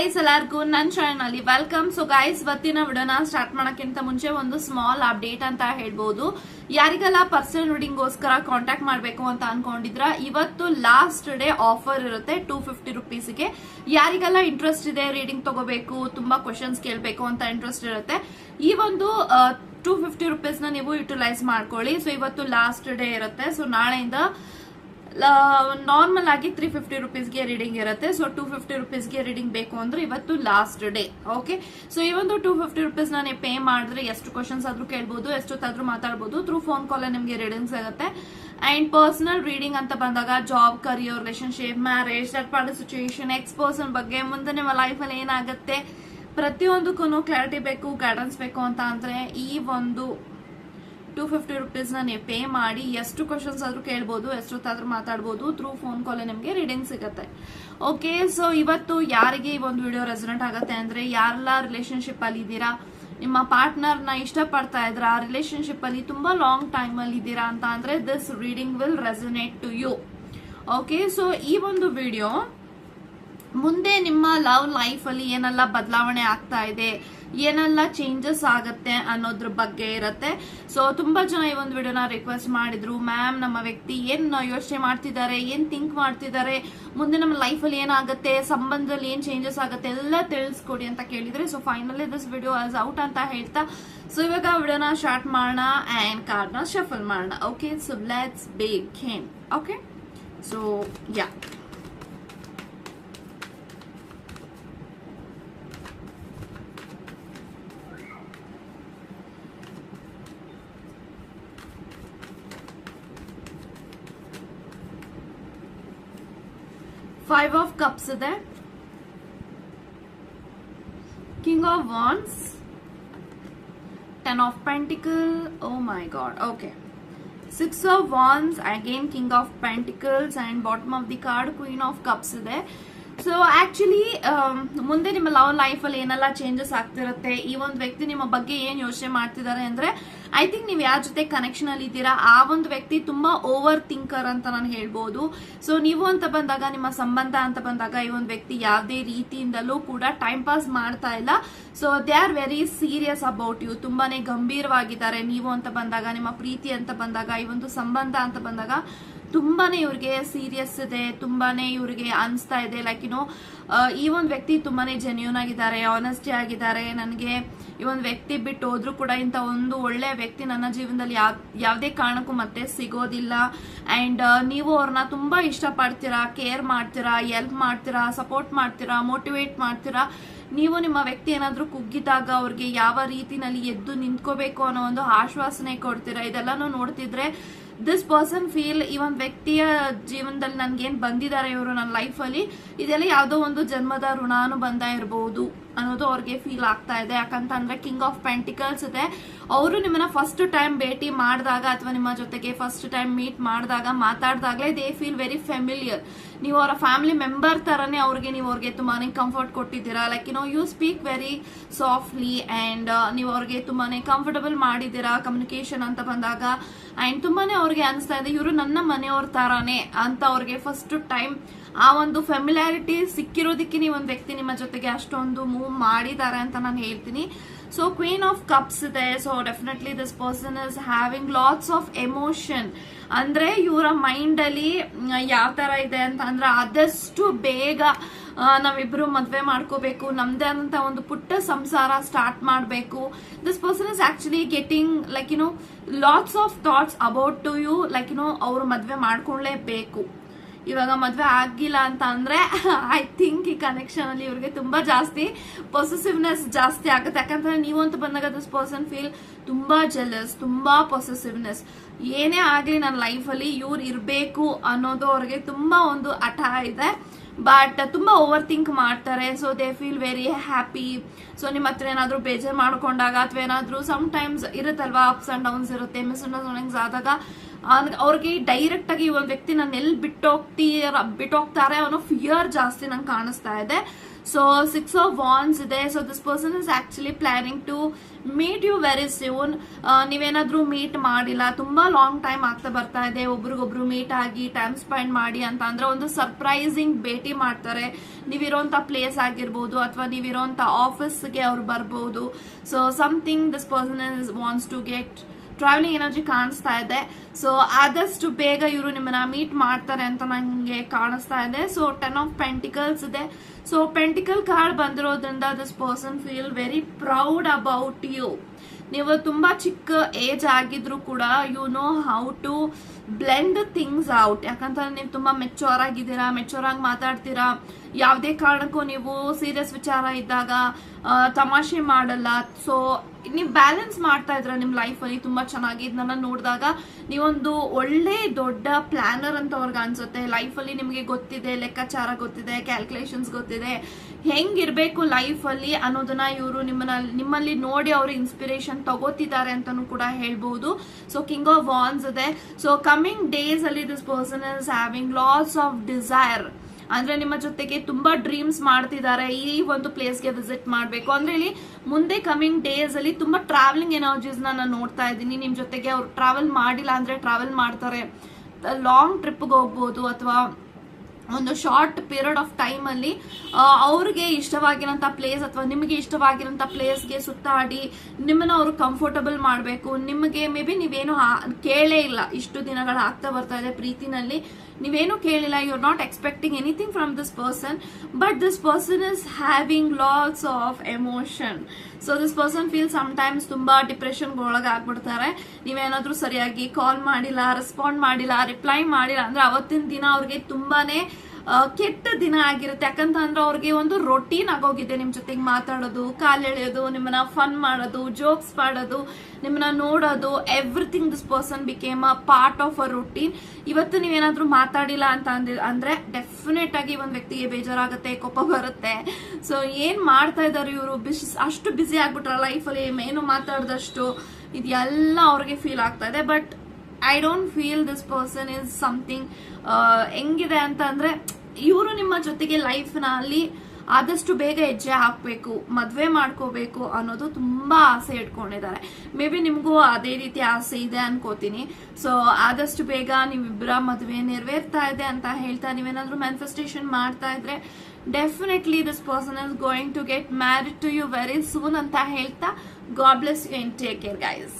Guys ಎಲ್ಲರಿಗೂ ನನ್ನ channel ಅಲ್ಲಿ ವೆಲ್ಕಮ್. ಸೊ ಗೈಸ್ ಇವತ್ತಿನ ವಿಡಿಯೋನ ಸ್ಟಾರ್ಟ್ ಮಾಡೋಕ್ಕಿಂತ ಮುಂಚೆ ಒಂದು ಸ್ಮಾಲ್ ಅಪ್ಡೇಟ್ ಅಂತ ಹೇಳ್ಬೋದು. ಯಾರಿಗೆಲ್ಲ ಪರ್ಸನಲ್ ರೀಡಿಂಗ್ ಗೋಸ್ಕರ ಕಾಂಟ್ಯಾಕ್ಟ್ ಮಾಡಬೇಕು ಅಂತ ಅನ್ಕೊಂಡಿದ್ರ ಇವತ್ತು ಲಾಸ್ಟ್ ಡೇ ಆಫರ್ ಇರುತ್ತೆ 250 ರುಪೀಸ್ಗೆ. ಯಾರಿಗೆಲ್ಲ ಇಂಟ್ರೆಸ್ಟ್ ಇದೆ ರೀಡಿಂಗ್ ತಗೋಬೇಕು, ತುಂಬಾ ಕ್ವಶನ್ಸ್ ಕೇಳಬೇಕು ಅಂತ ಇಂಟ್ರೆಸ್ಟ್ ಇರುತ್ತೆ, ಈ ಒಂದು 250 ರುಪೀಸ್ ನ ನೀವು ಯುಟಿಲೈಸ್ ಮಾಡ್ಕೊಳ್ಳಿ. ಸೊ ಇವತ್ತು ಲಾಸ್ಟ್ ಡೇ ಇರುತ್ತೆ. ಸೊ ನಾಳೆಯಿಂದ ನಾರ್ಮಲ್ ಆಗಿ 350 ರುಪೀಸ್ಗೆ ರೀಡಿಂಗ್ ಇರುತ್ತೆ. ಸೊ 250 ರುಪೀಸ್ಗೆ ರೀಡಿಂಗ್ ಬೇಕು ಅಂದ್ರೆ ಇವತ್ತು ಲಾಸ್ಟ್ ಡೇ. ಓಕೆ, ಸೊ ಈ ಒಂದು 250 ರುಪೀಸ್ ನೀವು ಪೇ ಮಾಡಿದ್ರೆ ಎಷ್ಟು ಕ್ವಶನ್ಸ್ ಆದ್ರೂ ಕೇಳ್ಬೋದು, ಎಷ್ಟೊತ್ತಾದ್ರೂ ಮಾತಾಡ್ಬೋದು. ಥ್ರೂ ಫೋನ್ ಕಾಲ್ ನಿಮಗೆ ರೀಡಿಂಗ್ಸ್ ಆಗುತ್ತೆ. ಅಂಡ್ ಪರ್ಸನಲ್ ರೀಡಿಂಗ್ ಅಂತ ಬಂದಾಗ job, career, relationship, marriage, third party situation, ex person ಬಗ್ಗೆ, ಮುಂದೆ ನಿಮ್ಮ ಲೈಫ್ ಅಲ್ಲಿ ಏನಾಗುತ್ತೆ ಪ್ರತಿಯೊಂದಕ್ಕೂ ಕ್ಲಾರಿಟಿ ಬೇಕು, ಗೈಡೆನ್ಸ್ ಬೇಕು ಅಂತ ಅಂದ್ರೆ ಈ ಒಂದು 250 ರುಪೀಸ್ ನೀವು ಪೇ ಮಾಡಿ ಎಷ್ಟು ಕ್ವಶನ್ಸ್ ಆದ್ರೂ ಕೇಳ್ಬೋದು, ಎಷ್ಟೊತ್ತಾದ್ರೂ ಮಾತಾಡ್ಬೋದು. ಥ್ರೂ ಫೋನ್ ಕಾಲ್ ನಿಮಗೆ ರೀಡಿಂಗ್ ಸಿಗುತ್ತೆ. ಓಕೆ, ಸೊ ಇವತ್ತು ಯಾರಿಗೆ ಈ ಒಂದು ವಿಡಿಯೋ ರೆಸನೆಂಟ್ ಆಗುತ್ತೆ ಅಂದ್ರೆ ಯಾರೆಲ್ಲ ರಿಲೇಶನ್ಶಿಪ್ ಅಲ್ಲಿ ಇದ್ದೀರಾ, ನಿಮ್ಮ ಪಾರ್ಟ್ನರ್ ನ ಇಷ್ಟಪಡ್ತಾ ಇದ್ರ, ಆ ರಿಲೇಶನ್ಶಿಪ್ ಅಲ್ಲಿ ತುಂಬಾ ಲಾಂಗ್ ಟೈಮ್ ಅಲ್ಲಿ ಇದ್ದೀರಾ ಅಂತ ಅಂದ್ರೆ this reading will resonate to you. Okay, so ಈ ಒಂದು ವಿಡಿಯೋ ಮುಂದೆ ನಿಮ್ಮ ಲವ್ ಲೈಫ್ ಅಲ್ಲಿ ಏನೆಲ್ಲ ಬದಲಾವಣೆ ಆಗ್ತಾ ಇದೆ, ಏನೆಲ್ಲ ಚೇಂಜಸ್ ಆಗುತ್ತೆ ಅನ್ನೋದ್ರ ಬಗ್ಗೆ ಇರುತ್ತೆ. ಸೊ ತುಂಬಾ ಜನ ಈ ಒಂದು ವಿಡಿಯೋನ ರಿಕ್ವೆಸ್ಟ್ ಮಾಡಿದ್ರು, ಮ್ಯಾಮ್ ನಮ್ಮ ವ್ಯಕ್ತಿ ಏನ್ ಯೋಚನೆ ಮಾಡ್ತಿದ್ದಾರೆ, ಏನ್ ಥಿಂಕ್ ಮಾಡ್ತಿದ್ದಾರೆ, ಮುಂದೆ ನಮ್ಮ ಲೈಫ್ ಅಲ್ಲಿ ಏನಾಗುತ್ತೆ, ಸಂಬಂಧದಲ್ಲಿ ಏನ್ ಚೇಂಜಸ್ ಆಗುತ್ತೆ ಎಲ್ಲ ತಿಳಿಸ್ಕೊಡಿ ಅಂತ ಕೇಳಿದ್ರೆ. So finally this video as out ಅಂತ ಹೇಳ್ತಾ ಸೊ ಇವಾಗ ವಿಡಿಯೋನ ಸ್ಟಾರ್ಟ್ ಮಾಡೋಣ ಅಂಡ್ ಕಾರ್ಡ್ನ ಶಫಲ್ ಮಾಡೋಣ. Okay, so let's begin. Okay, so yeah, Five of Cups ಇದೆ, King of Wands, Ten of Pentacles, oh my god, okay, Six of Wands, again King of Pentacles and bottom of the card Queen of Cups ಇದೆ. So actually ಮುಂದೆ ನಿಮ್ಮ love life ಅಲ್ಲಿ ಏನೆಲ್ಲ changes ಆಗ್ತಿರುತ್ತೆ, ಈ ಒಂದು ವ್ಯಕ್ತಿ ನಿಮ್ಮ ಬಗ್ಗೆ ಏನ್ ಯೋಚನೆ ಮಾಡ್ತಿದ್ದಾರೆ ಅಂದ್ರೆ ಐ ಥಿಂಕ್ ನೀವು ಯಾರ ಜೊತೆ ಕನೆಕ್ಷನ್ ಅಲ್ಲಿ ಇದ್ದೀರಾ ಆ ಒಂದು ವ್ಯಕ್ತಿ ತುಂಬಾ ಓವರ್ ಥಿಂಕರ್ ಅಂತ ನಾನು ಹೇಳ್ಬೋದು. ಸೊ ನೀವು ಅಂತ ಬಂದಾಗ, ನಿಮ್ಮ ಸಂಬಂಧ ಅಂತ ಬಂದಾಗ ಈ ಒಂದು ವ್ಯಕ್ತಿ ಯಾವುದೇ ರೀತಿಯಿಂದಲೂ ಕೂಡ ಟೈಮ್ ಪಾಸ್ ಮಾಡ್ತಾ ಇಲ್ಲ. So they are very serious about you, ತುಂಬಾನೇ ಗಂಭೀರವಾಗಿದ್ದಾರೆ. ನೀವು ಅಂತ ಬಂದಾಗ, ನಿಮ್ಮ ಪ್ರೀತಿ ಅಂತ ಬಂದಾಗ, ಈ ಒಂದು ಸಂಬಂಧ ಅಂತ ಬಂದಾಗ ತುಂಬಾನೇ ಇವ್ರಿಗೆ ಸೀರಿಯಸ್ ಇದೆ, ತುಂಬಾನೇ ಇವ್ರಿಗೆ ಅನ್ಸ್ತಾ ಇದೆ ಲೈಕ್ ಈ ಒಂದು ವ್ಯಕ್ತಿ ತುಂಬಾನೇ ಜೆನ್ಯೂನ್ ಆಗಿದ್ದಾರೆ, ಆನೆಸ್ಟಿ ಆಗಿದ್ದಾರೆ. ನನಗೆ ಈ ಒಂದು ವ್ಯಕ್ತಿ ಬಿಟ್ಟು ಹೋದ್ರು ಕೂಡ ಇಂಥ ಒಂದು ಒಳ್ಳೆ ವ್ಯಕ್ತಿ ನನ್ನ ಜೀವನದಲ್ಲಿ ಯಾವುದೇ ಕಾರಣಕ್ಕೂ ಮತ್ತೆ ಸಿಗೋದಿಲ್ಲ. ಅಂಡ್ ನೀವು ಅವ್ರನ್ನ ತುಂಬಾ ಇಷ್ಟಪಡ್ತೀರಾ, ಕೇರ್ ಮಾಡ್ತೀರಾ, ಹೆಲ್ಪ್ ಮಾಡ್ತೀರಾ, ಸಪೋರ್ಟ್ ಮಾಡ್ತೀರಾ, ಮೋಟಿವೇಟ್ ಮಾಡ್ತೀರಾ. ನೀವು ನಿಮ್ಮ ವ್ಯಕ್ತಿ ಏನಾದ್ರೂ ಕುಗ್ಗಿದಾಗ ಅವ್ರಿಗೆ ಯಾವ ರೀತಿನಲ್ಲಿ ಎದ್ದು ನಿಂತ್ಕೋಬೇಕು ಅನ್ನೋ ಒಂದು ಆಶ್ವಾಸನೆ ಕೊಡ್ತೀರಾ. ಇದೆಲ್ಲಾನು ನೋಡ್ತಿದ್ರೆ ದಿಸ್ ಪರ್ಸನ್ ಫೀಲ್ ಈ ಒಂದು ವ್ಯಕ್ತಿಯ ಜೀವನದಲ್ಲಿ ನನ್ಗೇನ್ ಬಂದಿದ್ದಾರೆ ಇವರು ನನ್ನ ಲೈಫ್ ಅಲ್ಲಿ, ಇದೆಲ್ಲ ಯಾವುದೋ ಒಂದು ಜನ್ಮದ ಋಣಾನುಬಂಧ ಇರಬಹುದು ಅನ್ನೋದು ಅವ್ರಿಗೆ ಫೀಲ್ ಆಗ್ತಾ ಇದೆ. ಯಾಕಂತಂದ್ರೆ ಕಿಂಗ್ ಆಫ್ ಪೆಂಟಿಕಲ್ಸ್ ಇದೆ. ಅವರು ನಿಮ್ಮನ್ನ ಫಸ್ಟ್ ಟೈಮ್ ಭೇಟಿ ಮಾಡಿದಾಗ ಅಥವಾ ನಿಮ್ಮ ಜೊತೆಗೆ ಫಸ್ಟ್ ಟೈಮ್ ಮೀಟ್ ಮಾಡಿದಾಗ, ಮಾತಾಡಿದಾಗಲೇ ದೇ ಫೀಲ್ ವೆರಿ ಫೆಮಿಲಿಯರ್. ನೀವು ಅವರ ಫ್ಯಾಮಿಲಿ ಮೆಂಬರ್ ತರನೇ ನೀವು ಅವ್ರಿಗೆ ತುಂಬಾನೇ ಕಂಫರ್ಟ್ ಕೊಟ್ಟಿದ್ದೀರಾ. Like you speak very softly and ನೀವು ಅವ್ರಿಗೆ ತುಂಬಾನೇ ಕಂಫರ್ಟಬಲ್ ಮಾಡಿದ್ದೀರಾ ಕಮ್ಯುನಿಕೇಶನ್ ಅಂತ ಬಂದಾಗ. ಅಂಡ್ ತುಂಬಾನೇ ಅವ್ರಿಗೆ ಅನಿಸ್ತಾ ಇದೆ ಇವರು ನನ್ನ ಮನೆಯವ್ರ ತರಾನೇ ಅಂತ ಅವ್ರಿಗೆ ಫಸ್ಟ್ ಟೈಮ್ ಆ ಒಂದು ಫೆಮಿಲಾರಿಟಿ ಸಿಕ್ಕಿರೋದಕ್ಕೆ ನೀವು ಒಂದು ವ್ಯಕ್ತಿ ನಿಮ್ಮ ಜೊತೆಗೆ ಅಷ್ಟೊಂದು ಮೂವ್ ಮಾಡಿದ್ದಾರೆ ಅಂತ ನಾನು ಹೇಳ್ತೀನಿ. ಸೊ ಕ್ವೀನ್ ಆಫ್ ಕಪ್ಸ್ ಇದೆ. So definitely this person is having lots of emotion. ಅಂದ್ರೆ ಇವರ ಮೈಂಡ್ ಅಲ್ಲಿ ಯಾವ ತರ ಇದೆ ಅಂತ ಅಂದ್ರೆ ಆದಷ್ಟು ಬೇಗ ನಾವಿಬ್ರು ಮದ್ವೆ ಮಾಡ್ಕೋಬೇಕು, ನಮ್ದೇ ಆದಂತ ಒಂದು ಪುಟ್ಟ ಸಂಸಾರ ಸ್ಟಾರ್ಟ್ ಮಾಡಬೇಕು. This person is actually getting like lots of thoughts about to you. Like ಅವ್ರು ಮದ್ವೆ ಮಾಡ್ಕೊಳ್ಳೇಬೇಕು. ಇವಾಗ ಮದ್ವೆ ಆಗಿಲ್ಲ ಅಂತ ಅಂದ್ರೆ ಐ ಥಿಂಕ್ ಈ ಕನೆಕ್ಷನ್ ಅಲ್ಲಿ ಇವ್ರಿಗೆ ತುಂಬಾ ಜಾಸ್ತಿ ಪೊಸೆಸಿವ್ನೆಸ್ ಜಾಸ್ತಿ ಆಗುತ್ತೆ. ಯಾಕಂದ್ರೆ ನೀವು ಅಂತ ಬಂದಾಗ ದಿಸ್ ಪರ್ಸನ್ ಫೀಲ್ ತುಂಬಾ ಜೆಲಸ್, ತುಂಬಾ ಪೊಸೆಸಿವ್ನೆಸ್. ಏನೇ ಆಗ್ಲಿ ನನ್ನ ಲೈಫ್ ಅಲ್ಲಿ ಇವ್ರು ಇರ್ಬೇಕು ಅನ್ನೋದು ಅವ್ರಿಗೆ ತುಂಬಾ ಒಂದು ಹಠ ಇದೆ. ಬಟ್ ತುಂಬಾ ಓವರ್ ಥಿಂಕ್ ಮಾಡ್ತಾರೆ. So they feel very happy. So ನಿಮ್ಮ ಹತ್ರ ಏನಾದ್ರು ಬೇಜಾರ್ ಮಾಡ್ಕೊಂಡಾಗ ಅಥವಾ ಏನಾದ್ರು ಸಮ್ ಟೈಮ್ಸ್ ಇರುತ್ತಲ್ವಾ, ಅಪ್ಸ್ ಅಂಡ್ ಡೌನ್ಸ್ ಇರುತ್ತೆ, ಮಿಸ್ಅಂಡರ್ಸ್ಟ್ಯಾಂಡಿಂಗ್ಸ್ ಆದಾಗ ಅವ್ರಿಗೆ ಡೈರೆಕ್ಟ್ ಆಗಿ ಒಂದ್ ವ್ಯಕ್ತಿ ನಾನು ಎಲ್ಲಿ ಬಿಟ್ಟೋಗ್ತಾರೆ ಅನ್ನೋ ಫಿಯರ್ ಜಾಸ್ತಿ ನಂಗೆ ಕಾಣಿಸ್ತಾ ಇದೆ. ಸೊ 6 of Wands ಇದೆ. So this person is actually planning to meet you very soon. ನೀವೇನಾದ್ರೂ ಮೀಟ್ ಮಾಡಿಲ್ಲ, ತುಂಬಾ ಲಾಂಗ್ ಟೈಮ್ ಆಗ್ತಾ ಬರ್ತಾ ಇದೆ, ಒಬ್ರಿಗೊಬ್ರು ಮೀಟ್ ಆಗಿ ಟೈಮ್ ಸ್ಪೆಂಡ್ ಮಾಡಿ ಅಂತ ಅಂದ್ರೆ ಒಂದು ಸರ್ಪ್ರೈಸಿಂಗ್ ಭೇಟಿ ಮಾಡ್ತಾರೆ. ನೀವಿರೋಂಥ ಪ್ಲೇಸ್ ಆಗಿರ್ಬೋದು ಅಥವಾ ನೀವಿರೋಂಥ ಆಫೀಸ್ಗೆ ಅವ್ರು ಬರ್ಬೋದು. So something this person is wants to get traveling energy ಕಾಣಿಸ್ತಾ ಇದೆ. ಸೊ ಆದಷ್ಟು ಬೇಗ ಇವರು ನಿಮ್ಮನ್ನ ಮೀಟ್ ಮಾಡ್ತಾರೆ ಅಂತ ನಂಗೆ ಕಾಣಿಸ್ತಾ ಇದೆ. ಸೊ 10 of Pentacles ಇದೆ. ಸೊ ಪೆಂಟಿಕಲ್ ಕಾರ್ಡ್ ಬಂದಿರೋದ್ರಿಂದ this person feel very proud about you. ನೀವು ತುಂಬಾ ಚಿಕ್ಕ ಏಜ್ ಆಗಿದ್ರು ಕೂಡ you know how to blend things out. ಯಾಕಂತಂದ್ರೆ ನೀವು ತುಂಬಾ ಮೆಚೂರ್ ಆಗಿದ್ದೀರಾ, ಮೆಚೂರ್ ಆಗಿ ಮಾತಾಡ್ತೀರಾ. ಯಾವುದೇ ಕಾರಣಕ್ಕೂ ನೀವು ಸೀರಿಯಸ್ ವಿಚಾರ ಇದ್ದಾಗ ತಮಾಷೆ ಮಾಡಲ್ಲ. ಸೊ ನೀವು ಬ್ಯಾಲೆನ್ಸ್ ಮಾಡ್ತಾ ಇದ್ರ ನಿಮ್ ಲೈಫ್ ಅಲ್ಲಿ ತುಂಬಾ ಚೆನ್ನಾಗಿ. ಇದನ್ನ ನೋಡಿದಾಗ ನೀವೊಂದು ಒಳ್ಳೆ ದೊಡ್ಡ ಪ್ಲಾನರ್ ಅಂತ ಅವ್ರಿಗೆ ಅನ್ಸುತ್ತೆ. ಲೈಫ್ ಅಲ್ಲಿ ನಿಮ್ಗೆ ಗೊತ್ತಿದೆ, ಲೆಕ್ಕಾಚಾರ ಗೊತ್ತಿದೆ, ಕ್ಯಾಲ್ಕುಲೇಷನ್ಸ್ ಗೊತ್ತಿದೆ, ಹೆಂಗಿರ್ಬೇಕು ಲೈಫ್ ಅಲ್ಲಿ ಅನ್ನೋದನ್ನ ಇವರು ನಿಮ್ಮಲ್ಲಿ ನೋಡಿ ಅವರು ಇನ್ಸ್ಪಿರೇಷನ್ ತಗೋತಿದ್ದಾರೆ ಅಂತಾನು ಕೂಡ ಹೇಳ್ಬಹುದು. ಸೊ ಕಿಂಗ್ ಆಫ್ ವಾನ್ಸ್ ಇದೆ. ಸೊ ಕಮಿಂಗ್ ಡೇಸ್ ಅಲ್ಲಿ this person is having lots of desire. ಅಂದ್ರೆ ನಿಮ್ಮ ಜೊತೆಗೆ ತುಂಬಾ ಡ್ರೀಮ್ಸ್ ಮಾಡ್ತಿದ್ದಾರೆ, ಈ ಒಂದು ಪ್ಲೇಸ್ಗೆ ವಿಸಿಟ್ ಮಾಡಬೇಕು ಅಂದ್ರೆ. ಇಲ್ಲಿ ಮುಂದೆ ಕಮಿಂಗ್ ಡೇಸ್ ಅಲ್ಲಿ ತುಂಬಾ ಟ್ರಾವೆಲಿಂಗ್ ಎನರ್ಜೀಸ್ ನಾನು ನೋಡ್ತಾ ಇದ್ದೀನಿ. ನಿಮ್ ಜೊತೆಗೆ ಅವ್ರು ಟ್ರಾವೆಲ್ ಮಾಡಿಲ್ಲ ಅಂದ್ರೆ ಟ್ರಾವೆಲ್ ಮಾಡ್ತಾರೆ, ಲಾಂಗ್ ಟ್ರಿಪ್ಗೆ ಹೋಗ್ಬೋದು ಅಥವಾ ಒಂದು ಶಾರ್ಟ್ ಪೀರಿಯಡ್ ಆಫ್ ಟೈಮ್ ಅಲ್ಲಿ ಅವ್ರಿಗೆ ಇಷ್ಟವಾಗಿರೋಂಥ ಪ್ಲೇಸ್ ಅಥವಾ ನಿಮಗೆ ಇಷ್ಟವಾಗಿರೋಂಥ ಪ್ಲೇಸ್ಗೆ ಸುತ್ತಾಡಿ ನಿಮ್ಮನ್ನ ಅವರು ಕಂಫರ್ಟಬಲ್ ಮಾಡಬೇಕು. ನಿಮಗೆ ಮೇ ಬಿ ನೀವೇನು ಕೇಳೇ ಇಲ್ಲ, ಇಷ್ಟು ದಿನಗಳು ಆಗ್ತಾ ಬರ್ತಾ ಇದೆ ಪ್ರೀತಿನಲ್ಲಿ ನೀವೇನು ಕೇಳಿಲ್ಲ, you are not expecting anything from this person, but this person is having lots of emotion. So this person feel sometimes ತುಂಬಾ ಡಿಪ್ರೆಷನ್ಗೆ ಒಳಗಾಗ್ಬಿಡ್ತಾರೆ. ನೀವೇನಾದ್ರೂ ಸರಿಯಾಗಿ ಕಾಲ್ ಮಾಡಿಲ್ಲ, ರೆಸ್ಪಾಂಡ್ ಮಾಡಿಲ್ಲ, ರಿಪ್ಲೈ ಮಾಡಿಲ್ಲ ಅಂದ್ರೆ ಅವತ್ತಿನ ದಿನ ಅವ್ರಿಗೆ ತುಂಬಾನೇ ಕೆಟ್ಟ ದಿನ ಆಗಿರುತ್ತೆ. ಯಾಕಂತಂದ್ರೆ ಅವ್ರಿಗೆ ಒಂದು ರೊಟೀನ್ ಆಗೋಗಿದೆ ನಿಮ್ ಜೊತೆಗೆ ಮಾತಾಡೋದು, ಕಾಲೆಳೆಯೋದು, ನಿಮ್ಮನ್ನ ಫನ್ ಮಾಡೋದು, ಜೋಕ್ಸ್ ಮಾಡೋದು, ನಿಮ್ಮನ್ನ ನೋಡೋದು, everything this person became a part of a routine. ಇವತ್ತು ನೀವೇನಾದ್ರೂ ಮಾತಾಡಿಲ್ಲ ಅಂತ ಅಂದ್ರೆ ಡೆಫಿನೆಟ್ ಆಗಿ ಒಂದ್ ವ್ಯಕ್ತಿಗೆ ಬೇಜಾರಾಗುತ್ತೆ, ಕೋಪ ಬರುತ್ತೆ. ಸೊ ಏನ್ ಮಾಡ್ತಾ ಇದಾರೆ ಇವರು, ಅಷ್ಟು ಬಿಸಿ ಆಗ್ಬಿಟ್ರ ಲೈಫ್ ಅಲ್ಲಿ, ಏನು ಮಾತಾಡ್ದಷ್ಟು ಇದೆಲ್ಲ ಅವ್ರಿಗೆ ಫೀಲ್ ಆಗ್ತಾ ಇದೆ. But I don't feel this person is something. ಹೆಂಗಿದೆ ಅಂತ ಅಂದ್ರೆ ಇವರು ನಿಮ್ಮ ಜೊತೆಗೆ ಲೈಫ್ ನಲ್ಲಿ ಆದಷ್ಟು ಬೇಗ ಹೆಜ್ಜೆ ಹಾಕ್ಬೇಕು, ಮದ್ವೆ ಮಾಡ್ಕೋಬೇಕು ಅನ್ನೋದು ತುಂಬಾ ಆಸೆ ಇಟ್ಕೊಂಡಿದ್ದಾರೆ. ಮೇ ಬಿ ನಿಮ್ಗೂ ಅದೇ ರೀತಿ ಆಸೆ ಇದೆ ಅನ್ಕೋತೀನಿ. ಸೊ ಆದಷ್ಟು ಬೇಗ ನೀವಿಬ್ಬರ ಮದ್ವೆ ನೆರವೇರ್ತಾ ಇದೆ ಅಂತ ಹೇಳ್ತಾ ನೀವೇನಾದ್ರೂ ಮ್ಯಾನಿಫೆಸ್ಟೇಷನ್ ಮಾಡ್ತಾ ಇದ್ರೆ definitely this person is going to get married to you very soon ಅಂತ ಹೇಳ್ತಾ god bless you and take care guys.